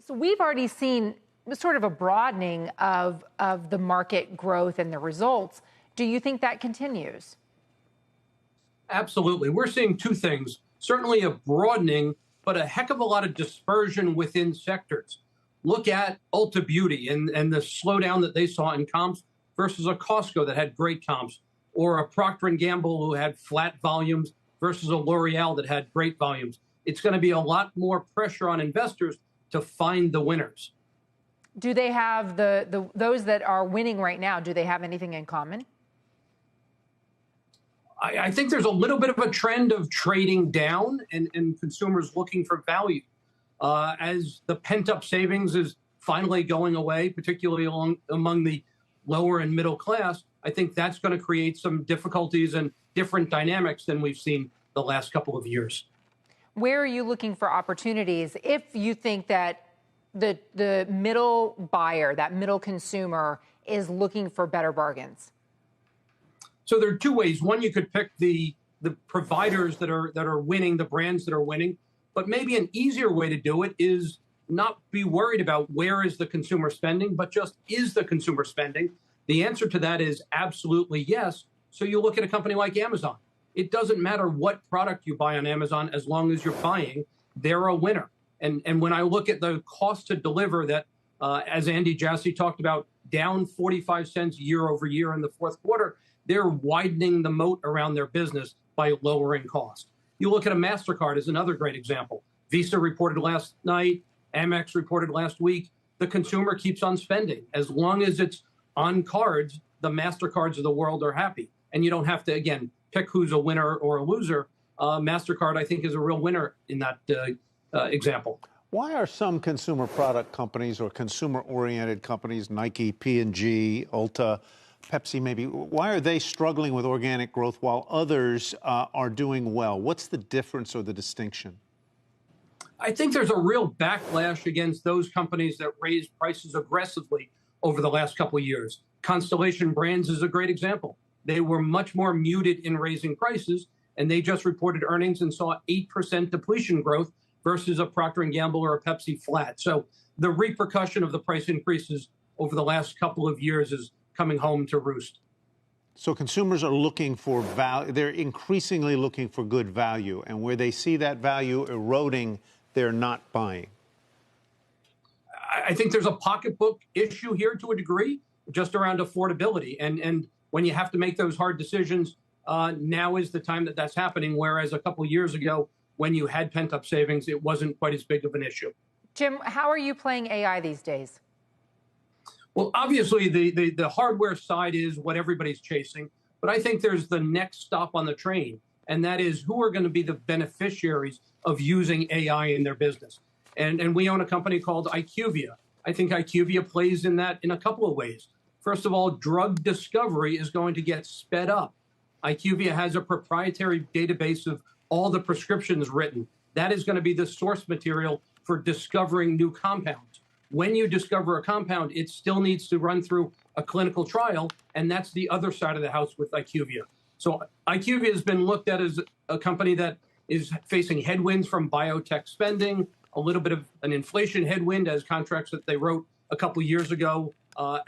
So we've already seen sort of a broadening of the market growth and the results. Do you think that continues? Absolutely. We're seeing two things. Certainly a broadening, but a heck of a lot of dispersion within sectors. Look at Ulta Beauty and the slowdown that they saw in comps versus a Costco that had great comps, or a Procter & Gamble who had flat volumes versus a L'Oreal that had great volumes. It's going to be a lot more pressure on investors to find the winners. Do they have those that are winning right now, do they have anything in common? I think there's a little bit of a trend of trading down and consumers looking for value. As the pent-up savings is finally going away, particularly among the lower and middle class, I think that's going to create some difficulties and different dynamics than we've seen the last couple of years. Where are you looking for opportunities if you think that the middle buyer, that middle consumer, is looking for better bargains? So there are two ways. One, you could pick the providers that are winning, the brands that are winning. But maybe an easier way to do it is not be worried about where is the consumer spending, but just is the consumer spending? The answer to that is absolutely yes. So you look at a company like Amazon. It doesn't matter what product you buy on Amazon, as long as you're buying, they're a winner. And when I look at the cost to deliver that, as Andy Jassy talked about, down 45 cents year over year in the fourth quarter, they're widening the moat around their business by lowering cost. You look at a MasterCard as another great example. Visa reported last night, Amex reported last week. The consumer keeps on spending. As long as it's on cards, the MasterCards of the world are happy. And you don't have to, again, pick who's a winner or a loser. MasterCard, I think, is a real winner in that example. Why are some consumer product companies or consumer-oriented companies, Nike, P&G, Ulta, Pepsi maybe, why are they struggling with organic growth while others are doing well? What's the difference or the distinction? I think there's a real backlash against those companies that raised prices aggressively over the last couple of years. Constellation Brands is a great example. They were much more muted in raising prices, and they just reported earnings and saw 8% depletion growth versus a Procter & Gamble or a Pepsi flat. So the repercussion of the price increases over the last couple of years is coming home to roost. So consumers are looking for value. They're increasingly looking for good value. And where they see that value eroding, they're not buying. I think there's a pocketbook issue here to a degree, just around affordability. And when you have to make those hard decisions, now is the time that that's happening. Whereas a couple of years ago, when you had pent-up savings, it wasn't quite as big of an issue. Jim, how are you playing AI these days? Well, obviously, the hardware side is what everybody's chasing. But I think there's the next stop on the train, and that is who are going to be the beneficiaries of using AI in their business. And we own a company called IQVIA. I think IQVIA plays in that in a couple of ways. First of all, drug discovery is going to get sped up. IQVIA has a proprietary database of all the prescriptions written. That is going to be the source material for discovering new compounds. When you discover a compound, it still needs to run through a clinical trial, and that's the other side of the house with IQVIA. So IQVIA has been looked at as a company that is facing headwinds from biotech spending, a little bit of an inflation headwind as contracts that they wrote a couple years ago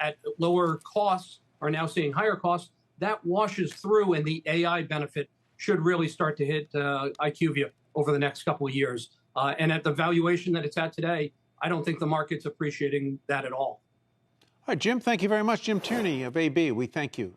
at lower costs are now seeing higher costs. That washes through, and the AI benefit should really start to hit IQVIA over the next couple of years. And at the valuation that it's at today, I don't think the market's appreciating that at all. All right, Jim, thank you very much. Jim Tierney of AB, we thank you.